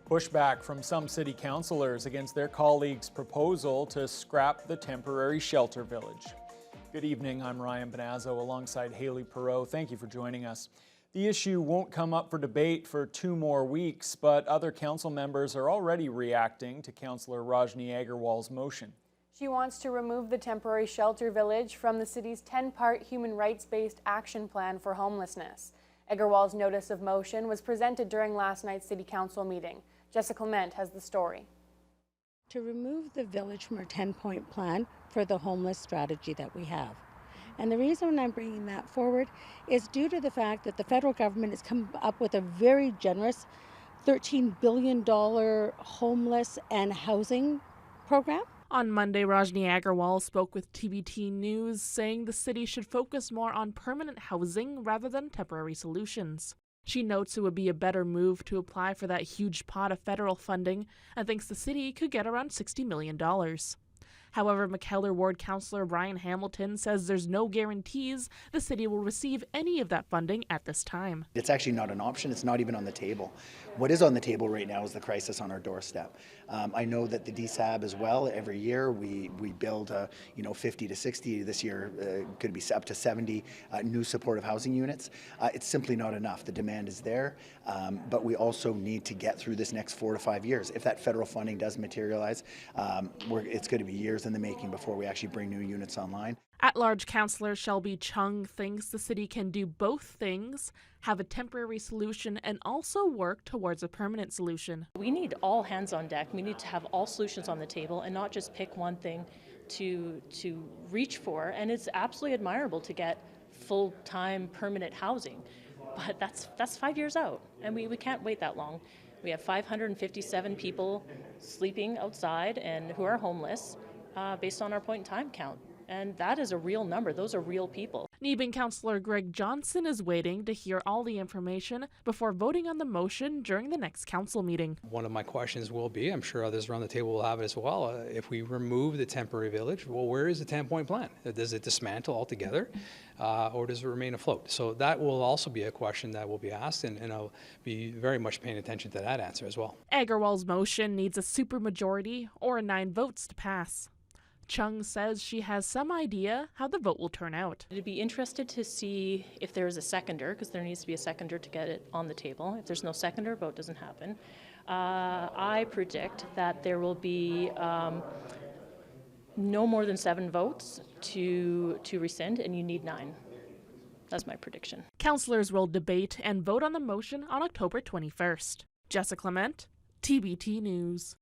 Pushback from some city councillors against their colleagues' proposal to scrap the temporary shelter village. Good evening, I'm Ryan Benazzo alongside Haley Perreault. Thank you for joining us. The issue won't come up for debate for 2 more weeks, but other council members are already reacting to Councillor Rajni Agarwal's motion. She wants to remove the temporary shelter village from the city's 10-part human rights-based action plan for homelessness. Agarwal's notice of motion was presented during last night's city council meeting. Jessica Clement has the story. To remove the village from our 10-point plan for the homeless strategy that we have. And the reason I'm bringing that forward is due to the fact that the federal government has come up with a very generous $13 billion homeless and housing program. On Monday, Rajni Agarwal spoke with TBT News, saying the city should focus more on permanent housing rather than temporary solutions. She notes it would be a better move to apply for that huge pot of federal funding and thinks the city could get around $60 million. However, McKellar Ward Councillor Brian Hamilton says there's no guarantees the city will receive any of that funding at this time. It's actually not an option. It's not even on the table. What is on the table right now is the crisis on our doorstep. I know that the DSAB as well, every year we build 50 to 60, this year could be up to 70 new supportive housing units. It's simply not enough. The demand is there, but we also need to get through this next 4 to 5 years. If that federal funding does materialize, it's going to be years in the making before we actually bring new units online. At-large councillor Shelby Chung thinks the city can do both things, have a temporary solution and also work towards a permanent solution. We need all hands on deck. We need to have all solutions on the table and not just pick one thing to reach for. And it's absolutely admirable to get full-time permanent housing, but that's 5 years out, and we can't wait that long. We have 557 people sleeping outside and who are homeless based on our point-in-time count. And that is a real number. Those are real people. Neebin Councillor Greg Johnson is waiting to hear all the information before voting on the motion during the next council meeting. One of my questions will be, I'm sure others around the table will have it as well, if we remove the temporary village, well, where is the 10-point plan? Does it dismantle altogether or does it remain afloat? So that will also be a question that will be asked, and I'll be very much paying attention to that answer as well. Agarwal's motion needs a supermajority or 9 votes to pass. Chung says she has some idea how the vote will turn out. I'd be interested to see if there is a seconder, because there needs to be a seconder to get it on the table. If there's no seconder, vote doesn't happen. I predict that there will be no more than 7 votes to rescind, and you need 9. That's my prediction. Councillors will debate and vote on the motion on October 21st. Jessica Clement, TBT News.